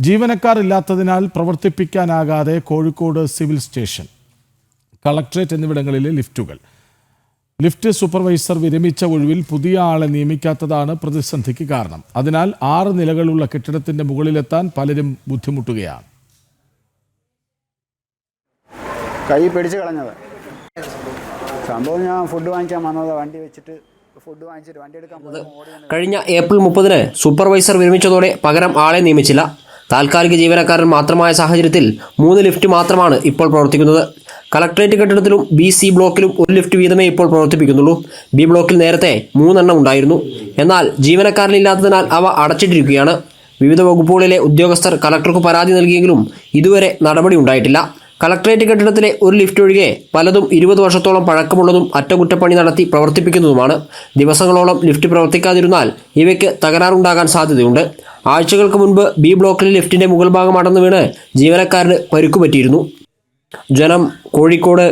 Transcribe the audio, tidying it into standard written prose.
ജീവനക്കാർ ഇല്ലാത്തതിനാൽ പ്രവർത്തിപ്പിക്കാനാകാതെ Kozhikode civil station, collectorate എന്നിവിടങ്ങളിലെ ലിഫ്റ്റുകൾ. ലിഫ്റ്റ് സൂപ്പർവൈസർ വിരമിച്ച ഒഴിവിൽ പുതിയ ആളെ നിയമിക്കാത്തതാണ് പ്രതിസന്ധിക്ക് കാരണം. അതിനാൽ 6 നിലകളുള്ള കെട്ടിടത്തിന്റെ മുകളിലെത്താൻ പലരും ബുദ്ധിമുട്ടുകയാണ്. കൈ പിടിച്ച് കളഞ്ഞത് സംഭവം. ഞാൻ ഫുഡ് വാങ്ങിക്കാൻ വന്നത്, വണ്ടി വെച്ചിട്ട് ഫുഡ് വാങ്ങിച്ചിട്ട് വണ്ടി എടുക്കാൻ പോകുന്നത്. കഴിഞ്ഞ ഏപ്രിൽ 30-ന് സൂപ്പർവൈസർ വിരമിച്ചതോടെ പകരം ആളെ നിയമിച്ചില്ല. താൽക്കാലിക ജീവനക്കാരൻ മാത്രമായ സാഹചര്യത്തിൽ 3 ലിഫ്റ്റ് മാത്രമാണ് ഇപ്പോൾ പ്രവർത്തിക്കുന്നത്. കളക്ടറേറ്റ് കെട്ടിടത്തിലും B-C ബ്ലോക്കിലും 1 ലിഫ്റ്റ് വീതമേ ഇപ്പോൾ പ്രവർത്തിപ്പിക്കുന്നുള്ളൂ. B ബ്ലോക്കിൽ നേരത്തെ 3 എണ്ണം ഉണ്ടായിരുന്നു. എന്നാൽ ജീവനക്കാരനില്ലാത്തതിനാൽ അവ അടച്ചിട്ടിരിക്കുകയാണ്. വിവിധ വകുപ്പുകളിലെ ഉദ്യോഗസ്ഥർ കളക്ടർക്ക് പരാതി നൽകിയെങ്കിലും ഇതുവരെ നടപടി ഉണ്ടായിട്ടില്ല. കളക്ടറേറ്റ് കെട്ടിടത്തിലെ 1 ലിഫ്റ്റ് ഒഴികെ പലതും 20 വർഷത്തോളം പഴക്കമുള്ളതും അറ്റകുറ്റപ്പണി നടത്തി പ്രവർത്തിപ്പിക്കുന്നതുമാണ്. ദിവസങ്ങളോളം ലിഫ്റ്റ് പ്രവർത്തിക്കാതിരുന്നാൽ ഇവയ്ക്ക് തകരാറുണ്ടാകാൻ സാധ്യതയുണ്ട്. ആഴ്ചകൾക്ക് മുൻപ് B ബ്ലോക്കിലെ ലിഫ്റ്റിന്റെ മുകൾ ഭാഗം അടർന്നു വീണ് ജീവനക്കാരന് പരിക്കുപറ്റിയിരുന്നു. ജനം, കോഴിക്കോട്.